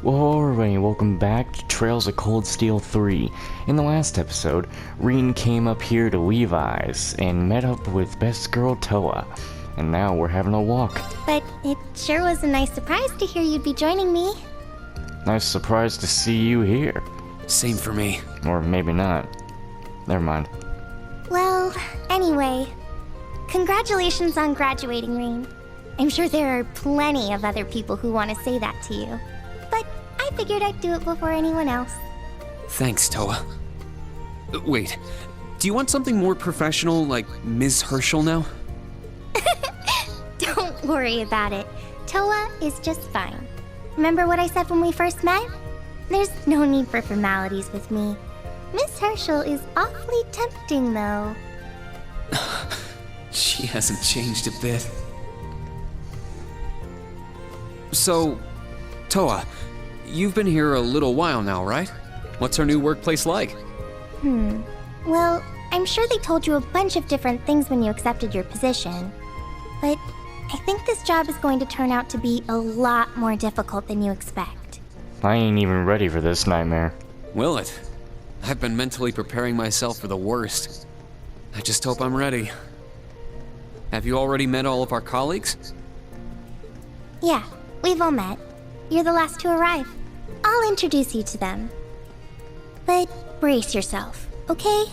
Alright, welcome back to Trails of Cold Steel 3. In the last episode, Reen came up here to Levi's and met up with best girl Toa. And now we're having a walk. But it sure was a nice surprise to hear you'd be joining me. Nice surprise to see you here. Same for me. Or maybe not. Never mind. Well, anyway, congratulations on graduating, Reen. I'm sure there are plenty of other people who want to say that to you. But I figured I'd do it before anyone else. Thanks, Toa. Wait, do you want something more professional, like Ms. Herschel now? Don't worry about it. Toa is just fine. Remember what I said when we first met? There's no need for formalities with me. Miss Herschel is awfully tempting, though. She hasn't changed a bit. So, Toa, you've been here a little while now, right? What's our new workplace like? Well, I'm sure they told you a bunch of different things when you accepted your position. But I think this job is going to turn out to be a lot more difficult than you expect. I ain't even ready for this nightmare. Will it? I've been mentally preparing myself for the worst. I just hope I'm ready. Have you already met all of our colleagues? Yeah, we've all met. You're the last to arrive. I'll introduce you to them. But brace yourself, okay?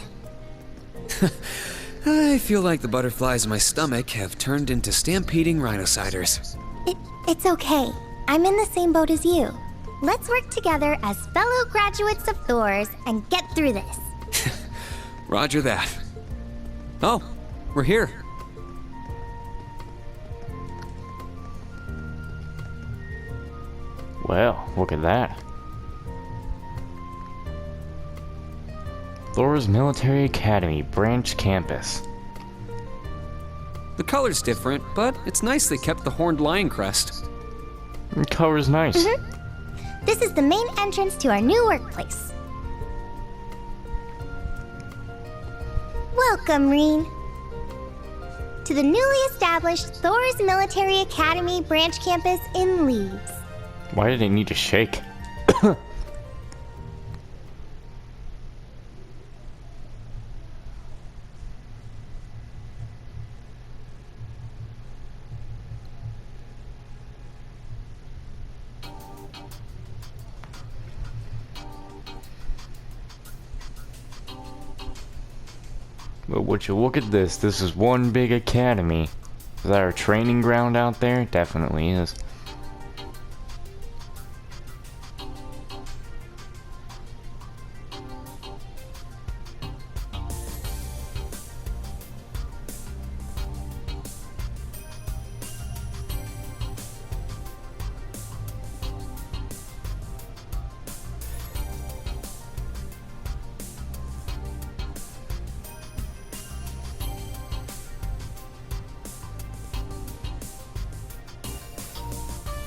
I feel like the butterflies in my stomach have turned into stampeding rhinociders. It's okay. I'm in the same boat as you. Let's work together as fellow graduates of Thor's and get through this. Roger that. Oh, we're here. Well, look at that. Thor's Military Academy Branch Campus. The color's different, but it's nice they kept the horned lion crest. The color's nice. This is the main entrance to our new workplace. Welcome, Reen, to the newly established Thor's Military Academy Branch Campus in Leeds. Why did it need to shake? But would you look at this? This is one big academy. Is that our training ground out there? Definitely is.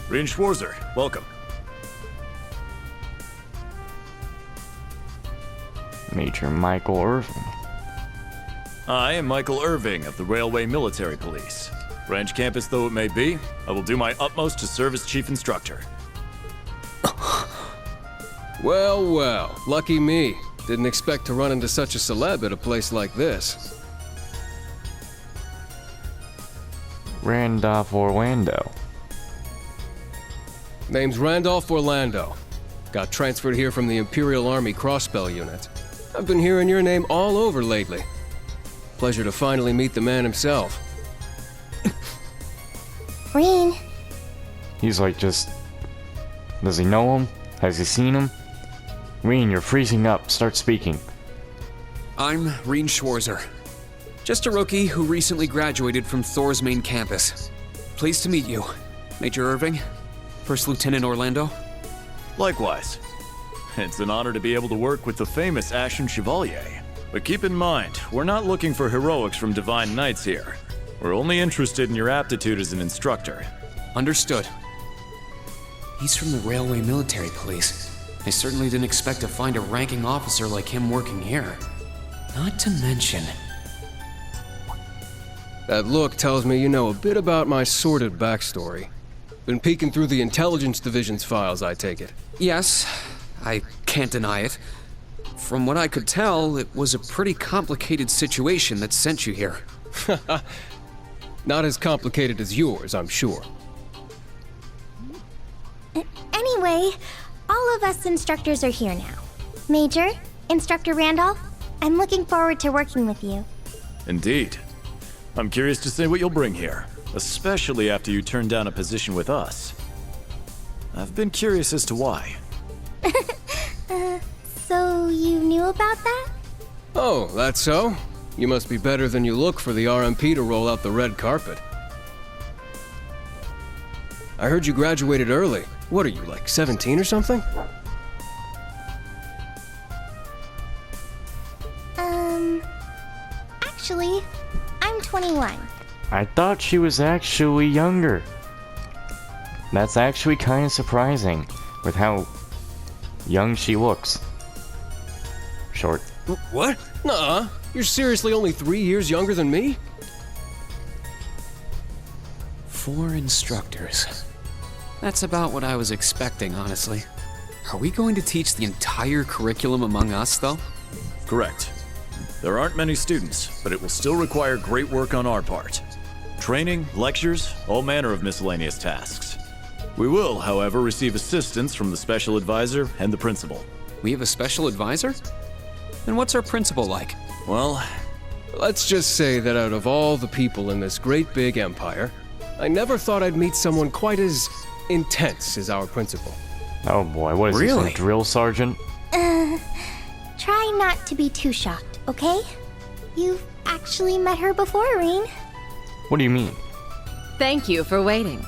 Reen Schwarzer, welcome. Major Michael Irving. I am Michael Irving of the Railway Military Police. Branch campus though it may be, I will do my utmost to serve as chief instructor. Well, well, lucky me. Didn't expect to run into such a celeb at a place like this. Randolph Orlando. Name's Randolph Orlando. Got transferred here from the Imperial Army Crossbell Unit. I've been hearing your name all over lately. Pleasure to finally meet the man himself. Reen, He's like just... Does he know him? Has he seen him? Reen, you're freezing up. Start speaking. I'm Reen Schwarzer. Just a rookie who recently graduated from Thor's main campus. Pleased to meet you, Major Irving, First Lieutenant Orlando. Likewise. It's an honor to be able to work with the famous Ashen Chevalier. But keep in mind, we're not looking for heroics from Divine Knights here. We're only interested in your aptitude as an instructor. Understood. He's from the Railway Military Police. I certainly didn't expect to find a ranking officer like him working here. Not to mention... That look tells me you know a bit about my sordid backstory. Been peeking through the Intelligence Division's files, I take it. Yes, I can't deny it. From what I could tell, it was a pretty complicated situation that sent you here. Not as complicated as yours, I'm sure. Anyway, all of us instructors are here now. Major, Instructor Randolph, I'm looking forward to working with you. Indeed. I'm curious to see what you'll bring here, especially after you turn down a position with us. I've been curious as to why. So you knew about that? Oh, that's so? You must be better than you look for the RMP to roll out the red carpet. I heard you graduated early. What are you, like 17 or something? Actually, I'm 21. I thought she was actually younger. That's actually kind of surprising, with how young she looks. Short. What? Nuh-uh. You're seriously only 3 years younger than me? 4 instructors. That's about what I was expecting, honestly. Are we going to teach the entire curriculum among us, though? Correct. There aren't many students, but it will still require great work on our part. Training, lectures, all manner of miscellaneous tasks. We will, however, receive assistance from the special advisor and the principal. We have a special advisor? And what's our principal like? Well, Let's just say that out of all the people in this great big empire, I never thought I'd meet someone quite as intense as our principal. Oh boy, what is this, Really? a drill sergeant? Try not to be too shocked, okay? You've actually met her before, Reen. What do you mean? Thank you for waiting.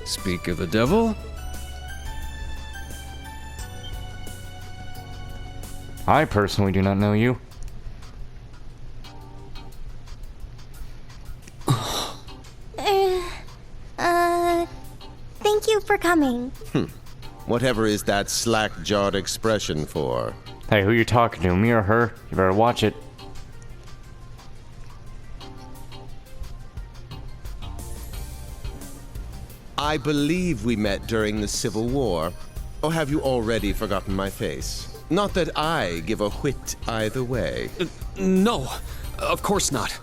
Speak of the devil. I personally do not know you. Thank you for coming. Whatever is that slack-jawed expression for? Hey, who you talking to, me or her? You better watch it. I believe we met during the Civil War. Or have you already forgotten my face? Not that I give a whit either way. No, of course not.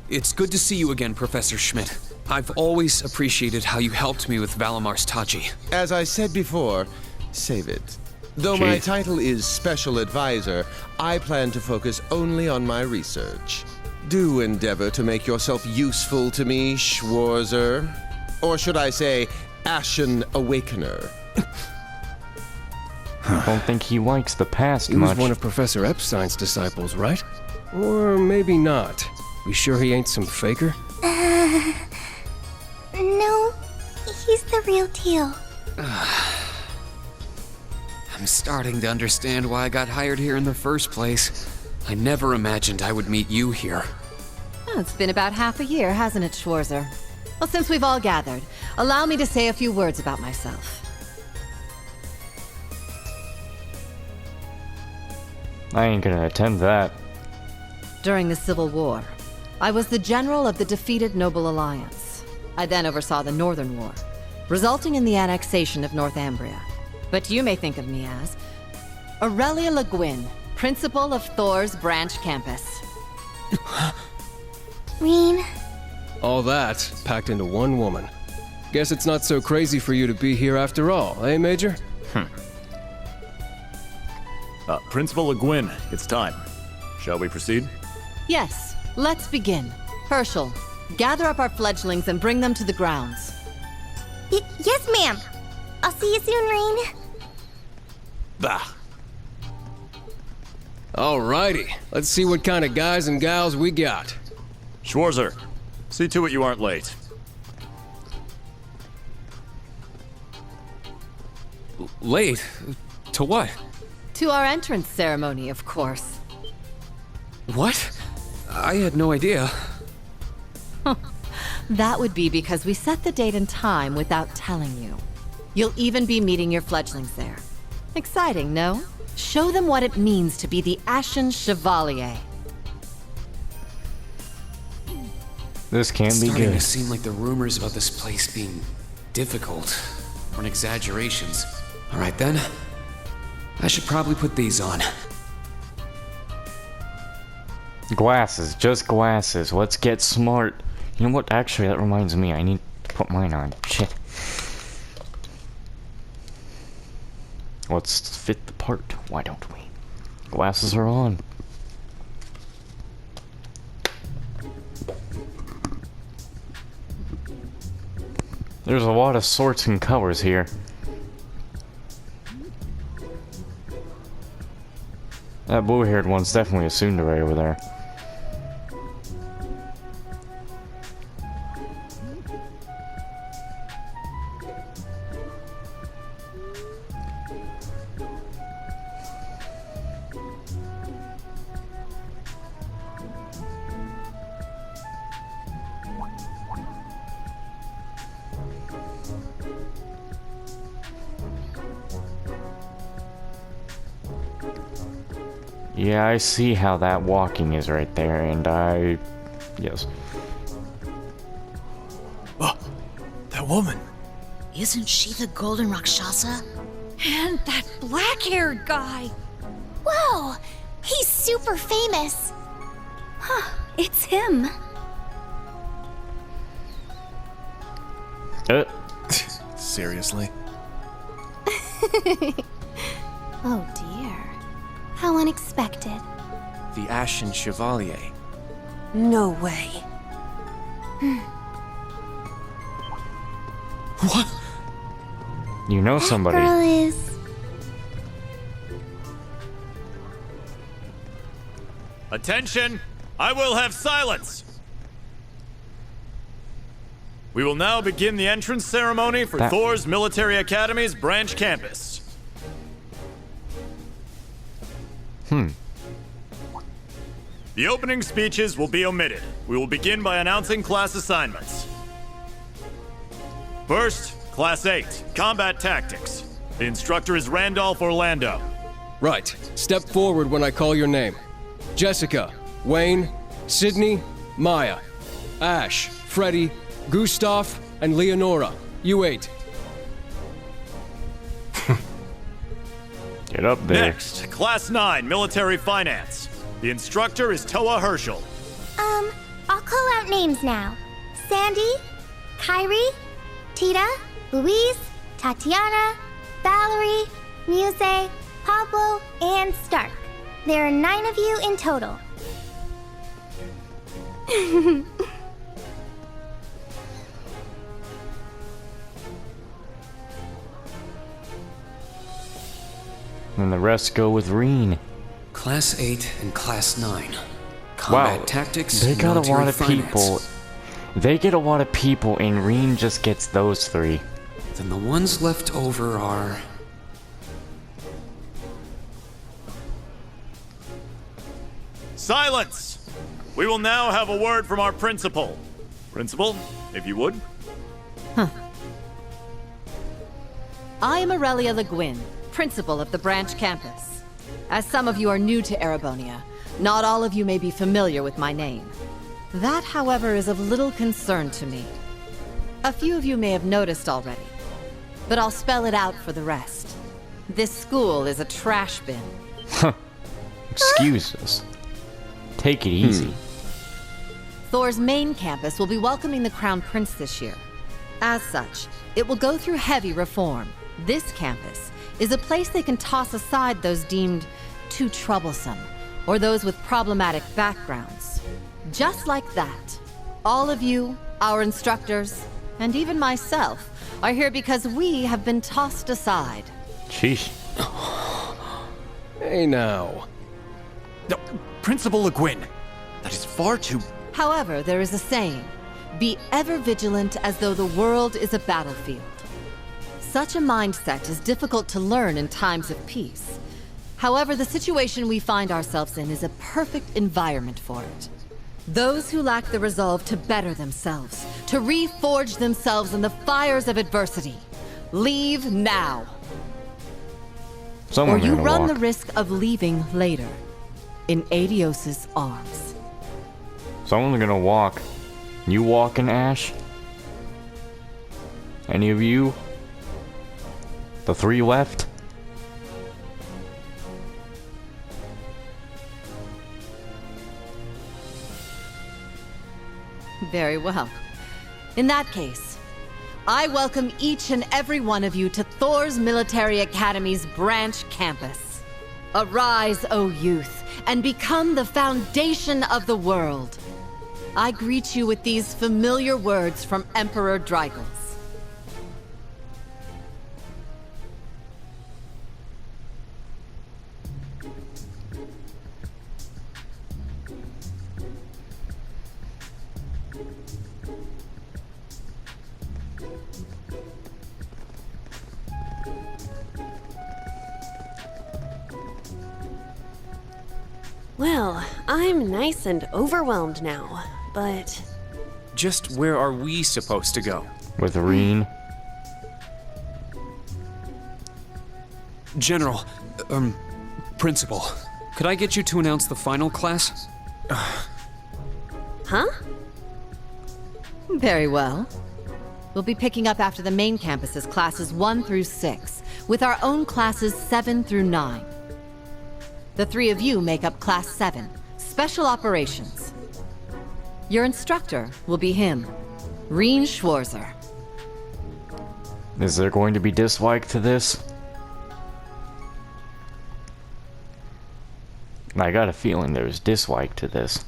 It's good to see you again, Professor Schmidt. I've always appreciated how you helped me with Valamar's Tachi. As I said before, save it. Though my Jeez. title is Special Advisor, I plan to focus only on my research. Do endeavor to make yourself useful to me, Schwarzer. Or should I say, Ashen Awakener. I don't think he likes the past He was much. one of Professor Epstein's disciples, right? Or maybe not. You sure he ain't some faker? No, he's the real deal. I'm starting to understand why I got hired here in the first place. I never imagined I would meet you here. Oh, it's been about half a year, hasn't it, Schwarzer? Well, since we've all gathered, allow me to say a few words about myself. I ain't gonna attempt that. During the Civil War, I was the general of the defeated Noble Alliance. I then oversaw the Northern War, resulting in the annexation of Northumbria. But you may think of me as Aurelia Le Guin, principal of Thor's branch campus. Reen, All that packed into one woman. Guess it's not so crazy for you to be here after all, eh, Major? Principal Le Guin, it's time. Shall we proceed? Yes, let's begin. Herschel, gather up our fledglings and bring them to the grounds. yes, ma'am. I'll see you soon, Reen. Bah! Alrighty, let's see what kind of guys and gals we got. Schwarzer, see to it you aren't late. Late? To what? To our entrance ceremony, of course. What? I had no idea. That would be because we set the date and time without telling you. You'll even be meeting your fledglings there. Exciting, no? Show them what it means to be the Ashen Chevalier. This can It's be starting good. to seem like the rumors about this place being difficult are an exaggerations. All right then. I should probably put these on. Glasses, just glasses. Let's get smart. You know what? Actually, that reminds me. I need to put mine on. Shit. Let's fit the part. Why don't we? Glasses are on. There's a lot of sorts and colors here. That blue-haired one's definitely a tsundere over there. Yeah, I see how that walking is right there, and yes. Oh, that woman. Isn't she the Golden Rakshasa? And that black-haired guy. Whoa! He's super famous. Huh, it's him. Seriously? Oh dear. How unexpected. The Ashen Chevalier. No way. What? You know somebody. Girl is... Attention! I will have silence! We will now begin the entrance ceremony for That- Thor's Military Academy's branch campus. The opening speeches will be omitted. We will begin by announcing class assignments. First, Class 8, Combat Tactics. The instructor is Randolph Orlando. Right. Step forward when I call your name. Jessica, Wayne, Sydney, Maya, Ash, Freddy, Gustav, and Leonora. You 8. Get up there. Next, Class 9, Military Finance. The instructor is Toa Herschel. I'll call out names now. Sandy, Kyrie, Tita, Louise, Tatiana, Valerie, Muse, Pablo, and Stark. There are 9 of you in total. And the rest go with Reen. Class 8 and Class 9. Combat Wow, tactics, they got a military lot of finance. people. They get a lot of people, and Reen just gets those 3. Then the ones left over are... Silence! We will now have a word from our principal. Principal, if you would. I am Aurelia Le Guin, principal of the branch campus. As some of you are new to Erebonia, not all of you may be familiar with my name. That, however, is of little concern to me. A few of you may have noticed already, but I'll spell it out for the rest. This school is a trash bin. Excuse us. Take it easy. Thor's main campus will be welcoming the Crown Prince this year. As such, it will go through heavy reform. This campus is a place they can toss aside those deemed too troublesome, or those with problematic backgrounds. Just like that, all of you, our instructors, and even myself, are here because we have been tossed aside. Sheesh. Hey now. No, Principal Le Guin. That is far too... However, there is a saying, be ever vigilant as though the world is a battlefield. Such a mindset is difficult to learn in times of peace. However, the situation we find ourselves in is a perfect environment for it. Those who lack the resolve to better themselves, to reforge themselves in the fires of adversity, leave now. Or Someone's you gonna run walk. the risk of leaving later, in Adios's arms. Someone's gonna walk. You walking, Ash? Any of you? The 3 left? Very well. In that case, I welcome each and every one of you to Thor's Military Academy's branch campus. Arise, O youth, and become the foundation of the world. I greet you with these familiar words from Emperor Dreigels. Well, I'm nice and overwhelmed now, but... Just where are we supposed to go? With Reen? General, Principal, could I get you to announce the final class? Huh? Very well. We'll be picking up after the main campus's classes 1 through 6, with our own classes 7 through 9. The 3 of you make up Class 7, Special Operations. Your instructor will be him, Reen Schwarzer. Is there going to be dislike to this? I got a feeling there's dislike to this.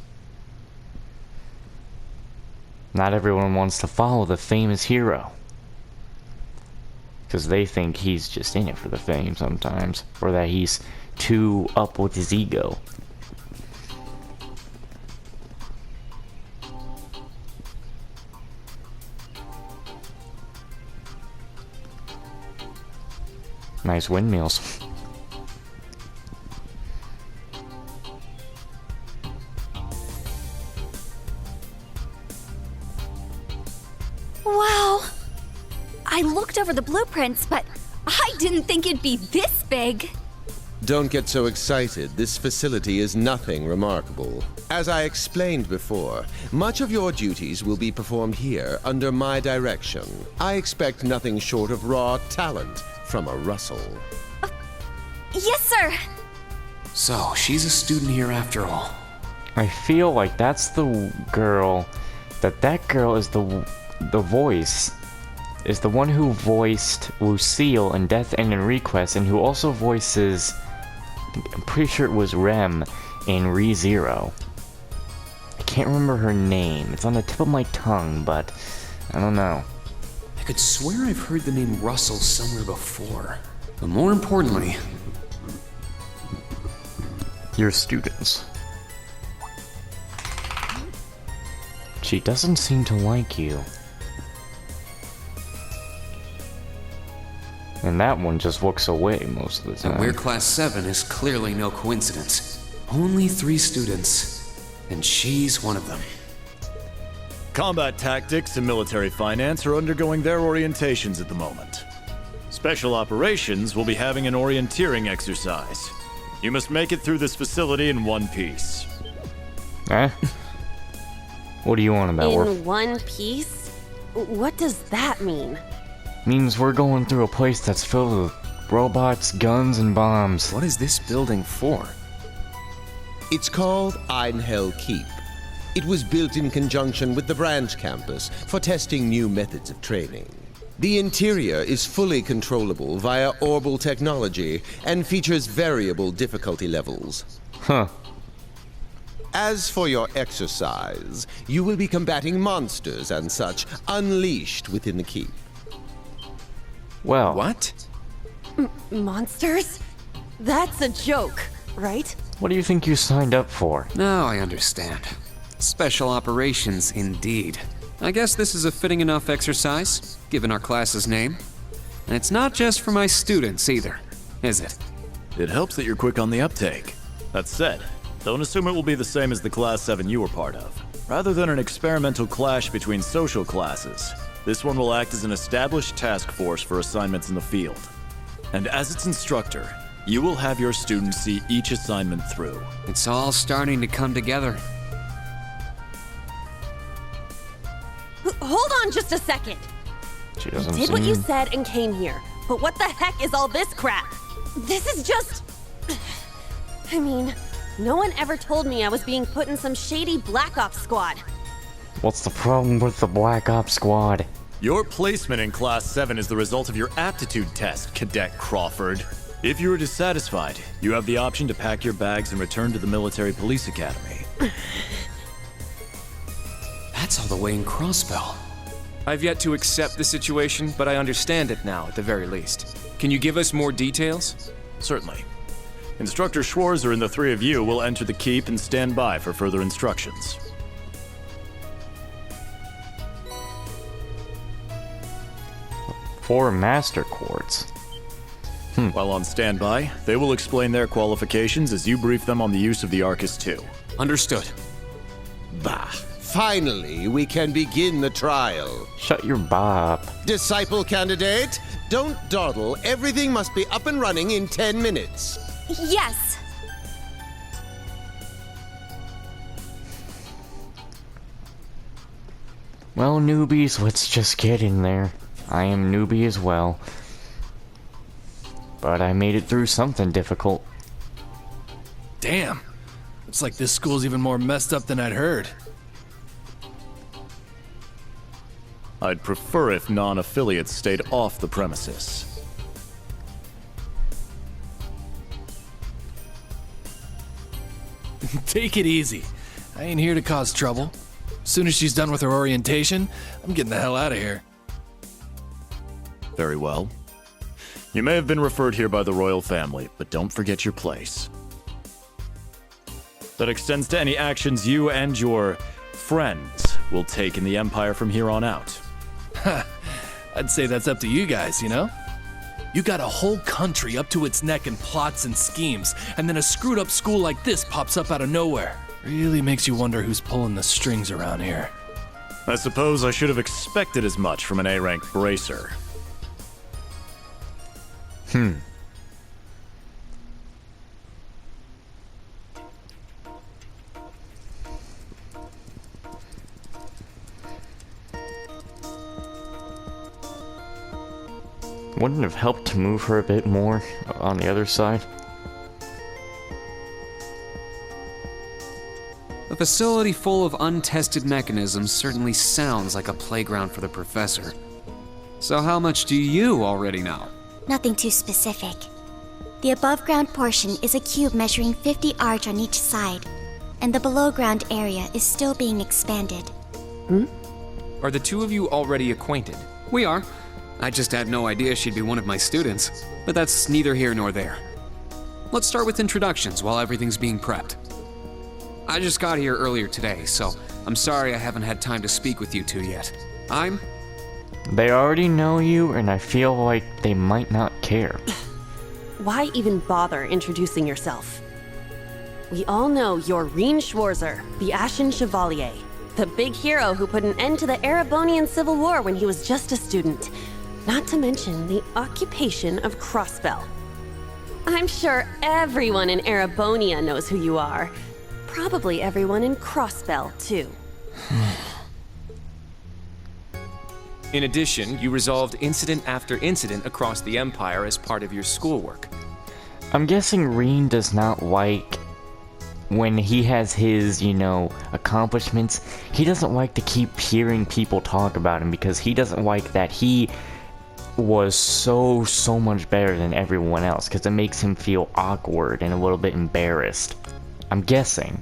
Not everyone wants to follow the famous hero. Because they think he's just in it for the fame sometimes. Or that he's too up with his ego. Nice windmills. Wow! I looked over the blueprints, but I didn't think it'd be this big. Don't get so excited. This facility is nothing remarkable. As I explained before, much of your duties will be performed here under my direction. I expect nothing short of raw talent from a Russell. Yes, sir! So, she's a student here after all. I feel like that's the girl, that girl is the voice, is the one who voiced Lucille in Death End and Request, and who also voices, I'm pretty sure it was Rem in ReZero. I can't remember her name. It's on the tip of my tongue, but I don't know. I could swear I've heard the name Russell somewhere before. But more importantly... Your students. She doesn't seem to like you. And that one just looks away most of the time. And we're Class 7 is clearly no coincidence. Only 3 students, and she's one of them. Combat tactics and military finance are undergoing their orientations at the moment. Special operations will be having an orienteering exercise. You must make it through this facility in one piece. Eh? What do you want about In one piece? What does that mean? Means we're going through a place that's filled with robots, guns, and bombs. What is this building for? It's called Einhell Keep. It was built in conjunction with the branch campus for testing new methods of training. The interior is fully controllable via orbal technology and features variable difficulty levels. Huh. As for your exercise, you will be combating monsters and such unleashed within the keep. Well. What? Monsters? That's a joke, right? What do you think you signed up for? Now I understand. Special operations, indeed. I guess this is a fitting enough exercise, given our class's name. And it's not just for my students either, is it? It helps that you're quick on the uptake. That said, don't assume it will be the same as the Class 7 you were part of. Rather than an experimental clash between social classes, this one will act as an established task force for assignments in the field. And as its instructor, you will have your students see each assignment through. It's all starting to come together. hold on just a second. She doesn't Did what you seem- said and came here. But what the heck is all this crap? This is just... I mean, no one ever told me I was being put in some shady Black Ops squad. What's the problem with the Black Ops squad? Your placement in Class 7 is the result of your aptitude test, Cadet Crawford. If you are dissatisfied, you have the option to pack your bags and return to the Military Police Academy. That's all the way in Crossbell. I've yet to accept the situation, but I understand it now, at the very least. Can you give us more details? Certainly. Instructor Schwarzer and the three of you will enter the keep and stand by for further instructions. 4 master quartz. While on standby, they will explain their qualifications as you brief them on the use of the Arcus 2. Understood. Bah. Finally, we can begin the trial. Shut your bop. Disciple candidate, don't dawdle. Everything must be up and running in 10 minutes. Yes. Well, newbies, let's just get in there. I am newbie as well. But I made it through something difficult. Damn. Looks like this school's even more messed up than I'd heard. I'd prefer if non-affiliates stayed off the premises. Take it easy. I ain't here to cause trouble. As soon as she's done with her orientation, I'm getting the hell out of here. Very well. You may have been referred here by the royal family, but don't forget your place. That extends to any actions you and your friends will take in the Empire from here on out. I'd say that's up to you guys, you know? You got a whole country up to its neck in plots and schemes, and then a screwed up school like this pops up out of nowhere. Really makes you wonder who's pulling the strings around here. I suppose I should have expected as much from an A-rank bracer. Wouldn't it have helped to move her a bit more on the other side? A facility full of untested mechanisms certainly sounds like a playground for the professor. So how much do you already know? Nothing too specific. The above-ground portion is a cube measuring 50 arch on each side, and the below-ground area is still being expanded. Are the two of you already acquainted? We are. I just had no idea she'd be one of my students, but that's neither here nor there. Let's start with introductions while everything's being prepped. I just got here earlier today, so I'm sorry I haven't had time to speak with you two yet. They already know you, and I feel like they might not care. Why even bother introducing yourself? We all know you're Reen Schwarzer, the Ashen Chevalier, the big hero who put an end to the Erebonian Civil War when he was just a student. Not to mention the occupation of Crossbell. I'm sure everyone in Erebonia knows who you are. Probably everyone in Crossbell, too. In addition, you resolved incident after incident across the Empire as part of your schoolwork. I'm guessing Reen does not like when he has his, accomplishments. He doesn't like to keep hearing people talk about him because he doesn't like that he was so much better than everyone else because it makes him feel awkward and a little bit embarrassed. I'm guessing.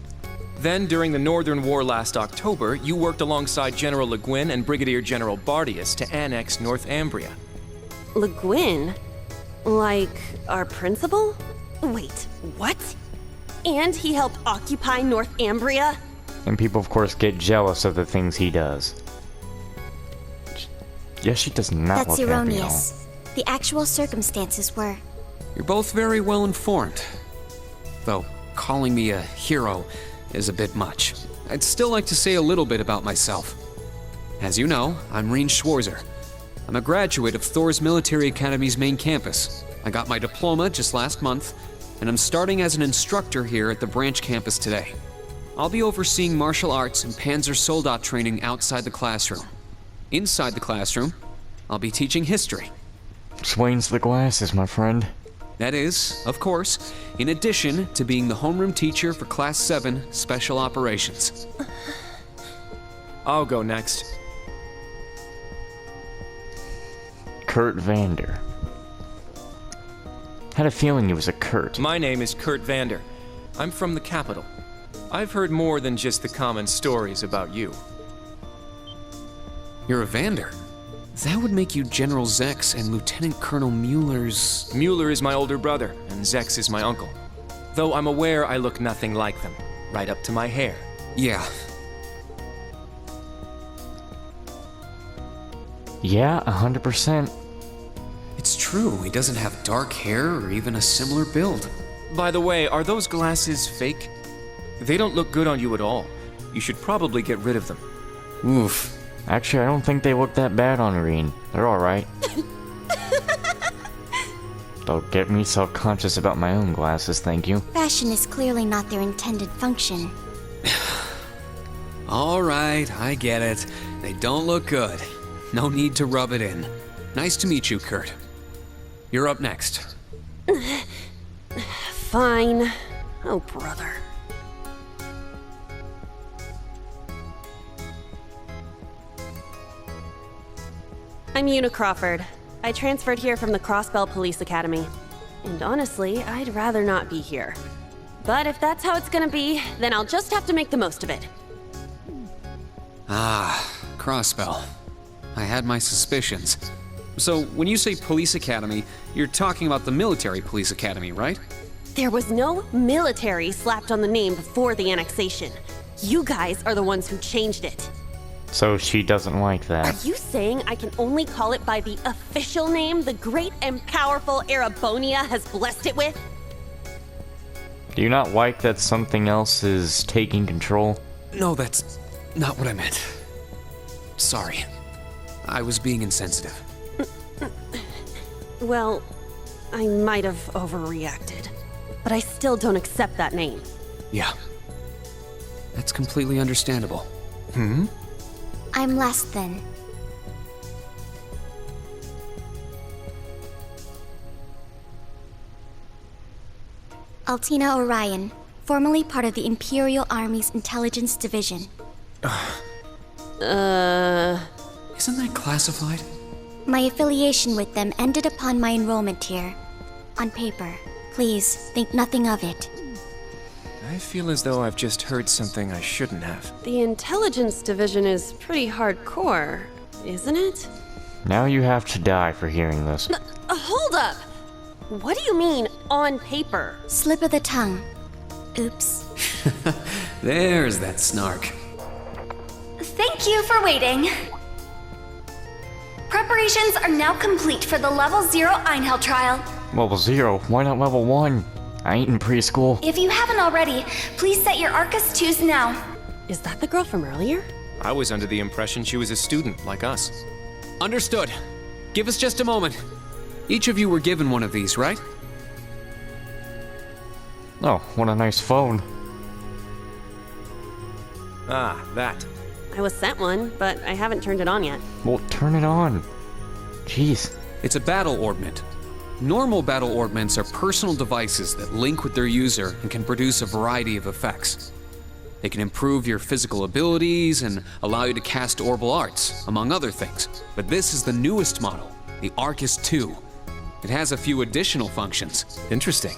Then, during the Northern War last October, you worked alongside General Le Guin and Brigadier General Bardius to annex Northumbria. Le Guin? Like our principal? Wait, what? And he helped occupy Northumbria? And people, of course, get jealous of the things he does. Yes, she does not That's look happy at all. erroneous. The actual circumstances were... You're both very well informed. Though, calling me a hero is a bit much. I'd still like to say a little bit about myself. As you know, I'm Reen Schwarzer. I'm a graduate of Thor's Military Academy's main campus. I got my diploma just last month, and I'm starting as an instructor here at the branch campus today. I'll be overseeing martial arts and Panzer Soldat training outside the classroom. Inside the classroom, I'll be teaching history. Explains the glasses, my friend. That is, of course, in addition to being the homeroom teacher for Class 7 Special Operations. I'll go next. Kurt Vander. Had a feeling he was a Kurt. My name is Kurt Vander. I'm from the capital. I've heard more than just the common stories about you. You're a Vander. That would make you General Zex and Lieutenant Colonel Mueller's... Mueller is my older brother, and Zex is my uncle. Though I'm aware I look nothing like them, right up to my hair. Yeah. Yeah, 100%. It's true, he doesn't have dark hair or even a similar build. By the way, are those glasses fake? They don't look good on you at all. You should probably get rid of them. Oof. Actually, I don't think they look that bad on Reen. They're alright. Don't get me self-conscious about my own glasses, thank you. Fashion is clearly not their intended function. Alright, I get it. They don't look good. No need to rub it in. Nice to meet you, Kurt. You're up next. Fine. Oh, brother. I'm Una Crawford. I transferred here from the Crossbell Police Academy. And honestly, I'd rather not be here. But if that's how it's gonna be, then I'll just have to make the most of it. Ah, Crossbell. I had my suspicions. So, when you say police academy, you're talking about the military police academy, right? There was no military slapped on the name before the annexation. You guys are the ones who changed it. So she doesn't like that. Are you saying I can only call it by the official name the great and powerful Erebonia has blessed it with? Do you not like that something else is taking control? No, that's not what I meant. Sorry. I was being insensitive. Well, I might have overreacted, but I still don't accept that name. Yeah. That's completely understandable. I'm last then. Altina Orion, formerly part of the Imperial Army's Intelligence Division. Isn't that classified? My affiliation with them ended upon my enrollment here. On paper. Please, think nothing of it. I feel as though I've just heard something I shouldn't have. The Intelligence Division is pretty hardcore, isn't it? Now you have to die for hearing this. Hold up! What do you mean, on paper? Slip of the tongue. Oops. There's that snark. Thank you for waiting. Preparations are now complete for the Level 0 Einhell trial. Level 0? Why not level 1? I ain't in preschool. If you haven't already, please set your Arcus 2s now. Is that the girl from earlier? I was under the impression she was a student, like us. Understood. Give us just a moment. Each of you were given one of these, right? Oh, what a nice phone. Ah, that. I was sent one, but I haven't turned it on yet. Well, turn it on. Jeez. It's a battle orbment. Normal battle orbments are personal devices that link with their user and can produce a variety of effects. They can improve your physical abilities and allow you to cast orbital arts, among other things. But this is the newest model, the Arcus 2. It has a few additional functions. Interesting.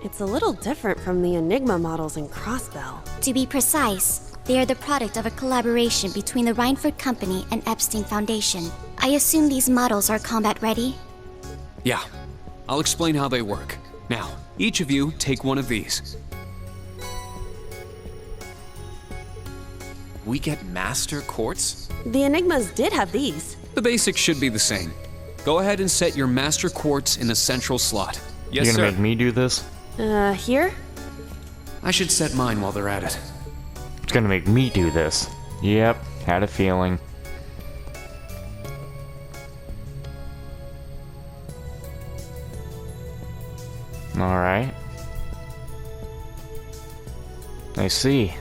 It's a little different from the Enigma models in Crossbell. To be precise, they are the product of a collaboration between the Reinford Company and Epstein Foundation. I assume these models are combat ready? Yeah. I'll explain how they work. Now, each of you take one of these. We get Master Quartz? The Enigmas did have these. The basics should be the same. Go ahead and set your Master Quartz in a central slot. Yes, You gonna sir. make me do this? Here? I should set mine while they're at it. It's gonna make me do this. Yep, had a feeling. Alright. I see.